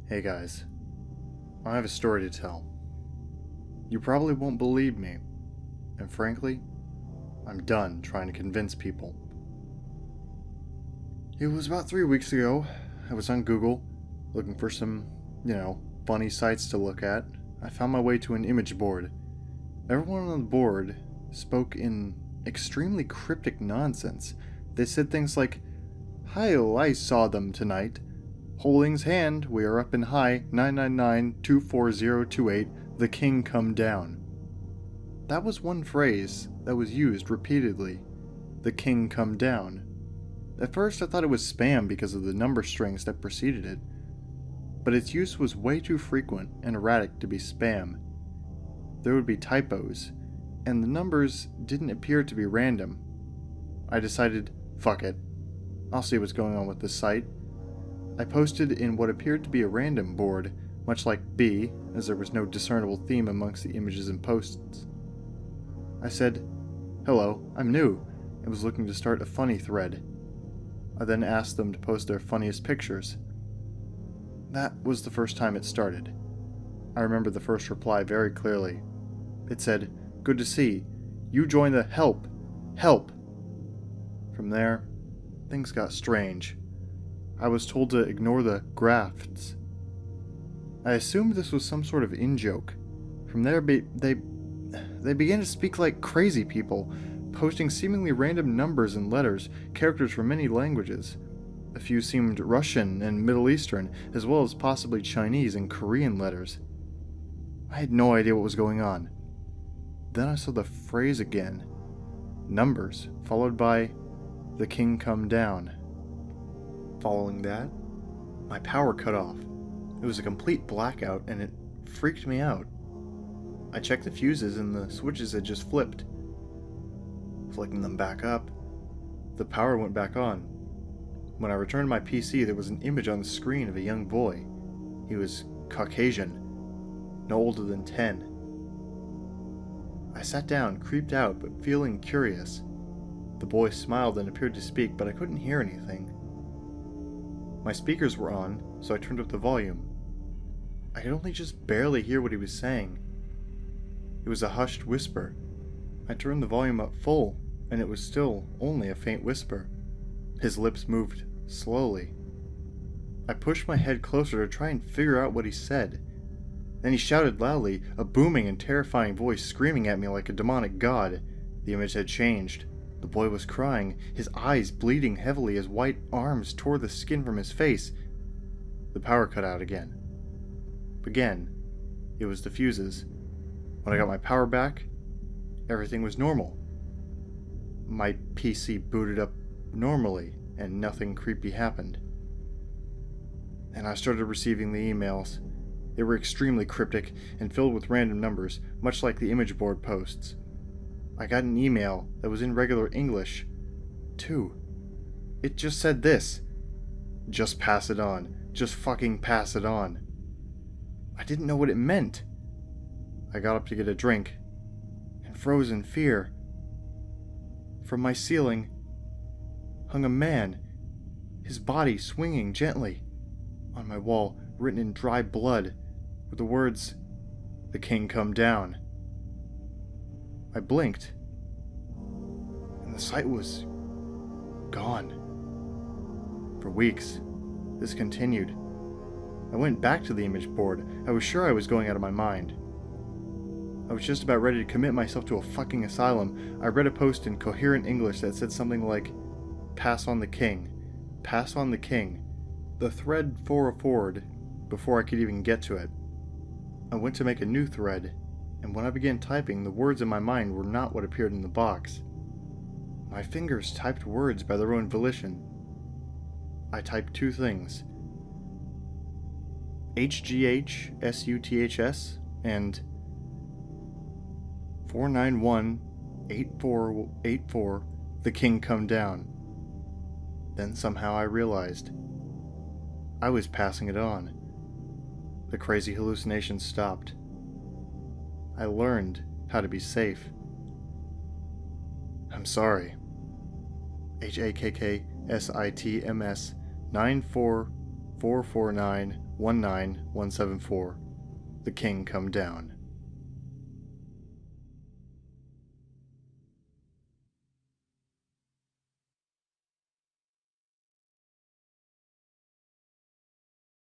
Hey guys, I have a story to tell. You probably won't believe me, and frankly, I'm done trying to convince people. It was about 3 weeks ago. I was on Google, looking for some, funny sites to look at. I found my way to an image board. Everyone on the board spoke in extremely cryptic nonsense. They said things like, "Hi, I saw them tonight. Holding's hand, we are up in high, 999-24028, the king come down." That was one phrase that was used repeatedly, the king come down. At first I thought it was spam because of the number strings that preceded it, but its use was way too frequent and erratic to be spam. There would be typos, and the numbers didn't appear to be random. I decided, fuck it, I'll see what's going on with this site. I posted in what appeared to be a random board, much like B, as there was no discernible theme amongst the images and posts. I said, "Hello, I'm new, and was looking to start a funny thread." I then asked them to post their funniest pictures. That was the first time it started. I remember the first reply very clearly. It said, "Good to see. You join the help. Help." From there, things got strange. I was told to ignore the grafts. I assumed this was some sort of in-joke. From there, they began to speak like crazy people, posting seemingly random numbers and letters, characters from many languages. A few seemed Russian and Middle Eastern, as well as possibly Chinese and Korean letters. I had no idea what was going on. Then I saw the phrase again. Numbers, followed by, "The king come down." Following that, my power cut off. It was a complete blackout and it freaked me out. I checked the fuses and the switches had just flipped. Flicking them back up, the power went back on. When I returned to my PC, there was an image on the screen of a young boy. He was Caucasian, no older than 10. I sat down, creeped out, but feeling curious. The boy smiled and appeared to speak, but I couldn't hear anything. My speakers were on, so I turned up the volume. I could only just barely hear what he was saying. It was a hushed whisper. I turned the volume up full, and it was still only a faint whisper. His lips moved slowly. I pushed my head closer to try and figure out what he said. Then he shouted loudly, a booming and terrifying voice screaming at me like a demonic god. The image had changed. The boy was crying, his eyes bleeding heavily as white arms tore the skin from his face. The power cut out again. Again, it was the fuses. When I got my power back, everything was normal. My PC booted up normally, and nothing creepy happened. And I started receiving the emails. They were extremely cryptic and filled with random numbers, much like the image board posts. I got an email that was in regular English, too. It just said this: "Just pass it on. Just fucking pass it on." I didn't know what it meant. I got up to get a drink, and froze in fear. From my ceiling hung a man, his body swinging gently. On my wall, written in dry blood, were the words, "The king come down." I blinked, and the sight was gone. For weeks, this continued. I went back to the image board. I was sure I was going out of my mind. I was just about ready to commit myself to a fucking asylum. I read a post in coherent English that said something like, "Pass on the king. Pass on the king." The thread forward before I could even get to it. I went to make a new thread, and when I began typing, the words in my mind were not what appeared in the box. My fingers typed words by their own volition. I typed two things: HGHSUTHS and 4918484, the king come down. Then somehow I realized I was passing it on. The crazy hallucinations stopped. I learned how to be safe. I'm sorry. HAKKSITMS 94 449-19174. The king come down.